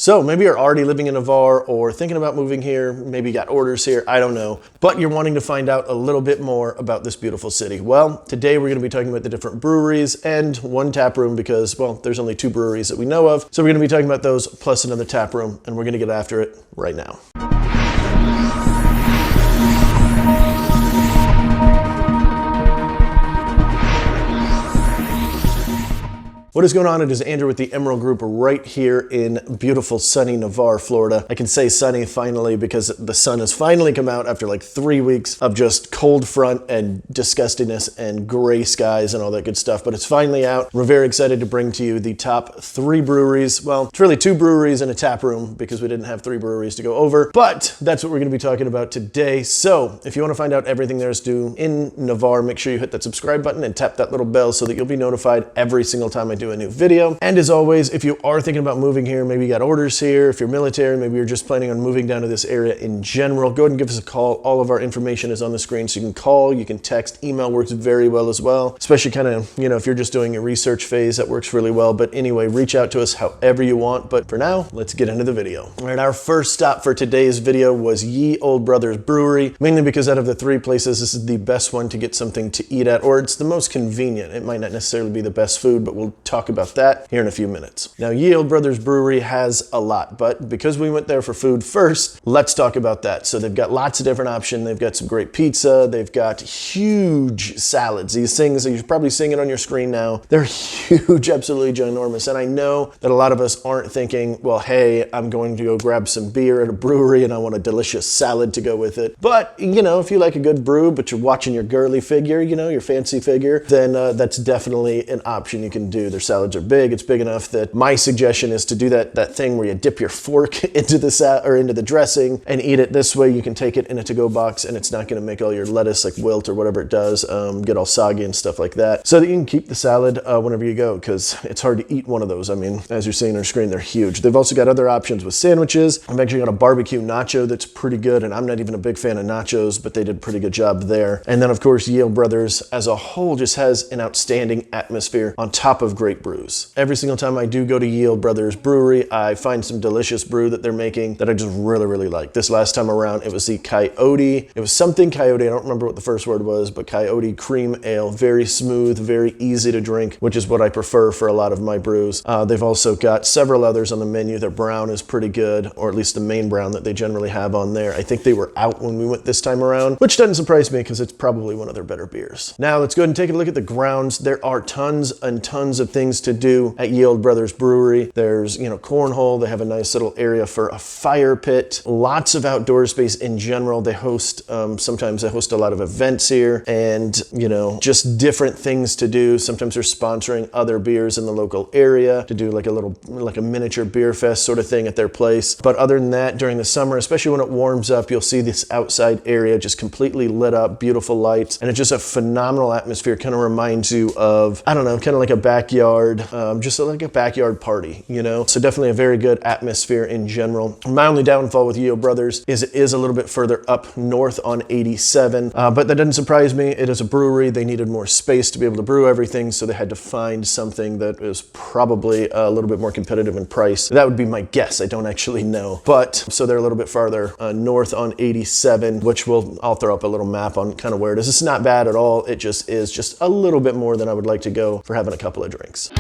So maybe you're already living in Navarre or thinking about moving here, maybe you got orders here, I don't know, but you're wanting to find out a little bit more about this beautiful city. Well, today we're going to be talking about the different breweries and one tap room because, well, there's only 2 breweries that we know of. So we're going to be talking about those plus another tap room, and we're going to get after it right now. What is going on? It is Andrew with the Emerald Group right here in beautiful sunny Navarre, Florida. I can say sunny finally because the sun has finally come out after like 3 weeks of just cold front and disgustiness and gray skies and all that good stuff. But it's finally out. We're very excited to bring to you the top 3 breweries. Well, it's really 2 breweries and a tap room because we didn't have 3 breweries to go over, but that's what we're going to be talking about today. So if you want to find out everything there is to do in Navarre, make sure you hit that subscribe button and tap that little bell so that you'll be notified every single time I do a new video. And as always, if you are thinking about moving here, maybe you got orders here, if you're military, maybe you're just planning on moving down to this area in general, go ahead and give us a call. All of our information is on the screen, so you can call, you can text, email works very well as well, especially kind of, you know, if you're just doing your research phase, that works really well. But anyway, reach out to us however you want. But for now, let's get into the video. All right, our first stop for today's video was Ye Olde Brothers Brewery, mainly because out of the 3 places, this is the best one to get something to eat at, or it's the most convenient. It might not necessarily be the best food, but we'll talk about that here in a few minutes. Now, Ye Olde Brothers Brewery has a lot, but because we went there for food first, let's talk about that. So they've got lots of different options. They've got some great pizza. They've got huge salads. These things, you're probably seeing it on your screen now. They're huge, absolutely ginormous. And I know that a lot of us aren't thinking, well, hey, I'm going to go grab some beer at a brewery and I want a delicious salad to go with it. But, you know, if you like a good brew, but you're watching your girly figure, you know, your fancy figure, then that's definitely an option you can do. Their salads are big. It's big enough that my suggestion is to do that thing where you dip your fork into the dressing and eat it this way. You can take it in a to-go box and it's not going to make all your lettuce like wilt or whatever it does, get all soggy and stuff like that, so that you can keep the salad whenever you go, because it's hard to eat one of those. I mean, as you're seeing on your screen, they're huge. They've also got other options with sandwiches. I've actually got a barbecue nacho that's pretty good, and I'm not even a big fan of nachos, but they did a pretty good job there. And then of course, Ye Olde Brothers as a whole just has an outstanding atmosphere on top of great brews. Every single time I do go to Ye Olde Brothers Brewery, I find some delicious brew that they're making that I just really like. This last time around, it was the Coyote. It was something Coyote. I don't remember what the first word was, but Coyote Cream Ale. Very smooth, very easy to drink, which is what I prefer for a lot of my brews. They've also got several others on the menu. Their brown is pretty good, or at least the main brown that they generally have on there. I think they were out when we went this time around, which doesn't surprise me because it's probably one of their better beers. Now let's go ahead and take a look at the grounds. There are tons and tons of things to do at Ye Olde Brothers Brewery. There's, you know, cornhole. They have a nice little area for a fire pit. Lots of outdoor space in general. They host, sometimes they host a lot of events here and, you know, just different things to do. Sometimes they're sponsoring other beers in the local area to do like a miniature beer fest sort of thing at their place. But other than that, during the summer, especially when it warms up, you'll see this outside area just completely lit up, beautiful lights, and it's just a phenomenal atmosphere. Kind of reminds you of, I don't know, kind of like a backyard, just like a backyard party, you know? So definitely a very good atmosphere in general. My only downfall with Ye Olde Brothers is it is a little bit further up north on 87, but that doesn't surprise me. It is a brewery. They needed more space to be able to brew everything, so they had to find something that is probably a little bit more competitive in price. That would be my guess. I don't actually know. But so they're a little bit farther north on 87, which I'll throw up a little map on kind of where it is. It's not bad at all. It just is just a little bit more than I would like to go for having a couple of drinks.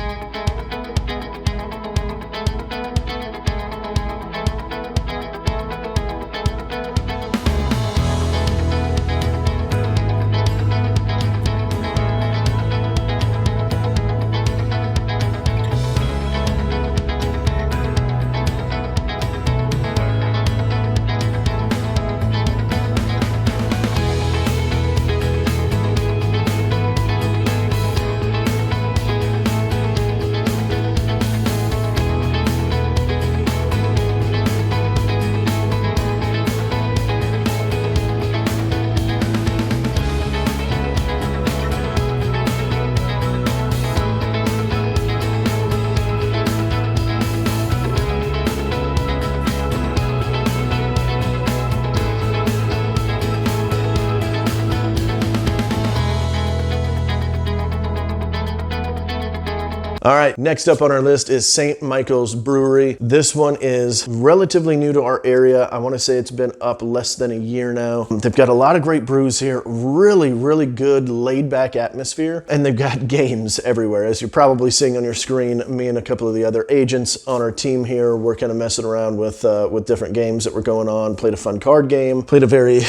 All right, next up on our list is St. Michael's Brewery. This one is relatively new to our area. I want to say it's been up less than a year now. They've got a lot of great brews here, really good laid back atmosphere, and they've got games everywhere. As you're probably seeing on your screen, me and a couple of the other agents on our team here were kind of messing around with different games that were going on, played a fun card game, played a very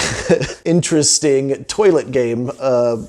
interesting toilet game.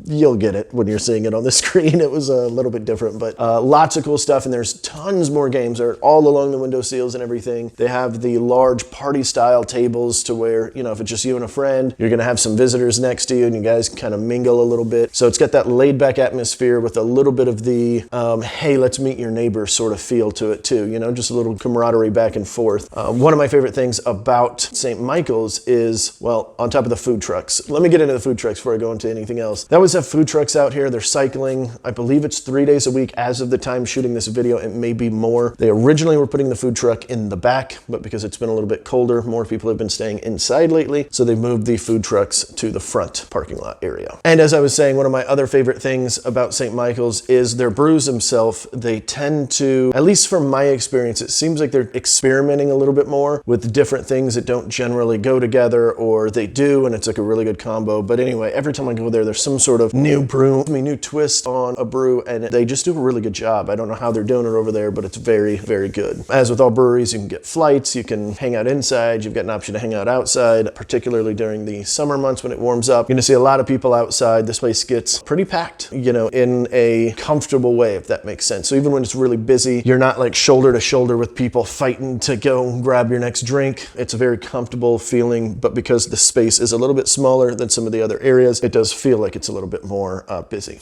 You'll get it when you're seeing it on the screen. It was a little bit different, but lots of cool stuff, and there's tons more games. They're all along the window sills and everything. They have the large party style tables to where, you know, if it's just you and a friend, you're gonna have some visitors next to you and you guys kind of mingle a little bit. So it's got that laid back atmosphere with a little bit of the, hey, let's meet your neighbor sort of feel to it too, you know, just a little camaraderie back and forth. One of my favorite things about St. Michael's is, well, on top of the food trucks. Let me get into the food trucks before I go into anything else. They always have food trucks out here. They're cycling. I believe it's 3 days a week as of the time shooting this video. It may be more. They originally were putting the food truck in the back, but because it's been a little bit colder, more people have been staying inside lately, so they moved the food trucks to the front parking lot area. And as I was saying, one of my other favorite things about St. Michael's is their brews themselves. They tend to, at least from my experience, it seems like they're experimenting a little bit more with different things that don't generally go together, or they do, and it's like a really good combo. But anyway, every time I go there, there's some sort of new new twist on a brew, and they just do a really good job. I don't know how they're doing it over there, but it's very good. As with all breweries, you can get flights, you can hang out inside, you've got an option to hang out outside, particularly during the summer months when it warms up. You're gonna see a lot of people outside. This place gets pretty packed, you know, in a comfortable way, if that makes sense. So even when it's really busy, you're not like shoulder to shoulder with people fighting to go grab your next drink. It's a very comfortable feeling, but because the space is a little bit smaller than some of the other areas, it does feel like it's a little bit more busy.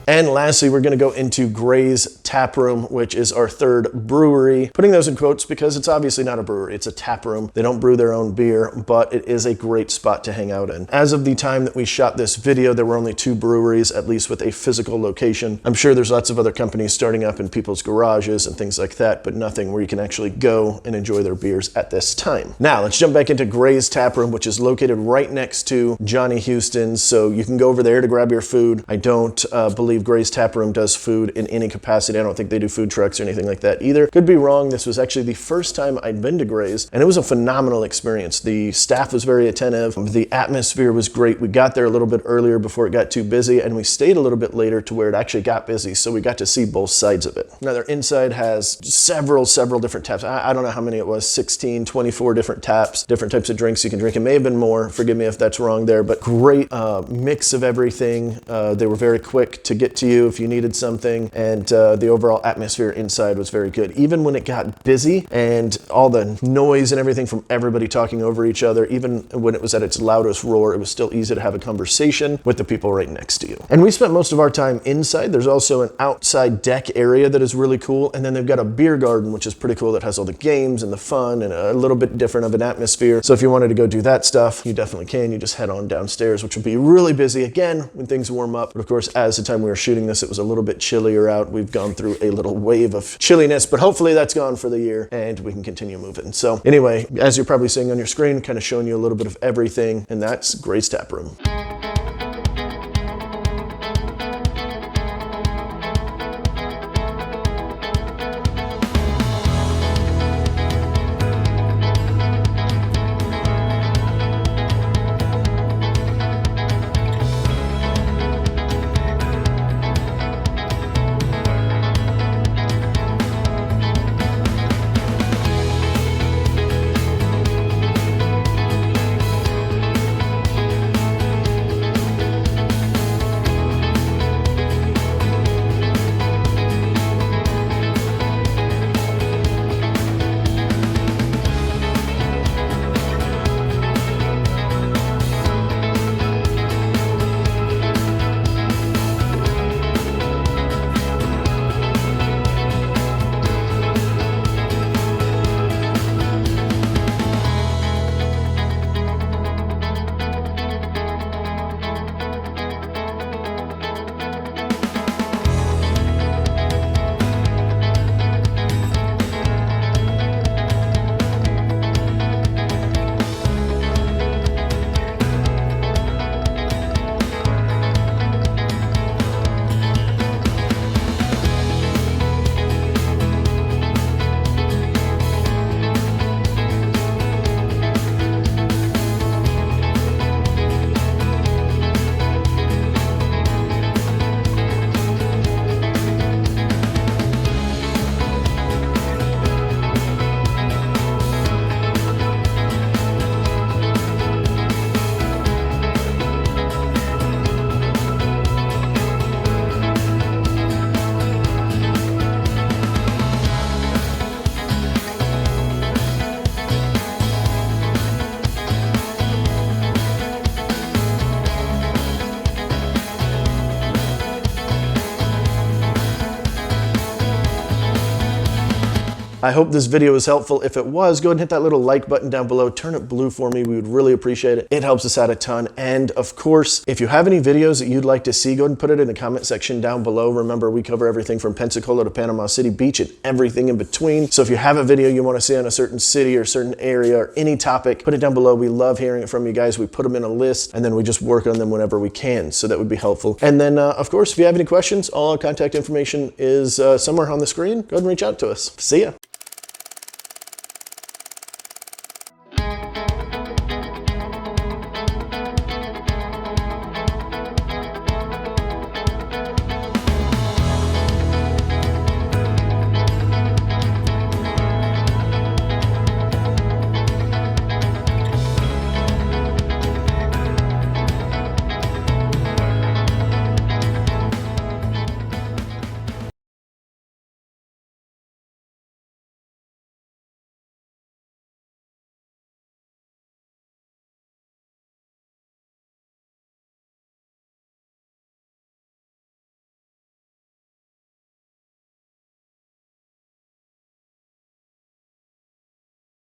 And lastly, we're gonna go into Grey's Taproom, which is our third brewery. Putting those in quotes because it's obviously not a brewery, it's a tap room. They don't brew their own beer, but it is a great spot to hang out in. As of the time that we shot this video, there were only 2 breweries, at least with a physical location. I'm sure there's lots of other companies starting up in people's garages and things like that, but nothing where you can actually go and enjoy their beers at this time. Now, let's jump back into Grey's Taproom, which is located right next to Johnny Houston's, so you can go over there to grab your food. I don't believe Grey's Taproom does food in any capacity. I don't think they do food trucks or anything like that either. Could be wrong. This was actually the first time I'd been to Grey's, and it was a phenomenal experience. The staff was very attentive. The atmosphere was great. We got there a little bit earlier before it got too busy, and we stayed a little bit later to where it actually got busy, so we got to see both sides of it. Now, their inside has several different taps. I don't know how many it was, 16, 24 different taps, different types of drinks you can drink. It may have been more. Forgive me if that's wrong there, but great mix of everything. They were very quick to get to you if you needed something, and the overall atmosphere inside was very good. Even when it got busy and all the noise and everything from everybody talking over each other, even when it was at its loudest roar, it was still easy to have a conversation with the people right next to you. And we spent most of our time inside. There's also an outside deck area that is really cool, and then they've got a beer garden, which is pretty cool, that has all the games and the fun and a little bit different of an atmosphere. So if you wanted to go do that stuff, you definitely can. You just head on downstairs, which will be really busy again when things warm up. But of course, as the time we were shooting this, it was a little bit chillier out. We've gone through a little wave of chilliness, but hopefully that's gone for the year and we can continue moving. So anyway, as you're probably seeing on your screen, kind of showing you a little bit of everything, and that's Grey's Taproom. I hope this video was helpful. If it was, go ahead and hit that little like button down below. Turn it blue for me. We would really appreciate it. It helps us out a ton. And of course, if you have any videos that you'd like to see, go ahead and put it in the comment section down below. Remember, we cover everything from Pensacola to Panama City Beach and everything in between. So if you have a video you want to see on a certain city or certain area or any topic, put it down below. We love hearing it from you guys. We put them in a list and then we just work on them whenever we can. So that would be helpful. And then, of course, if you have any questions, all our contact information is somewhere on the screen. Go ahead and reach out to us. See ya.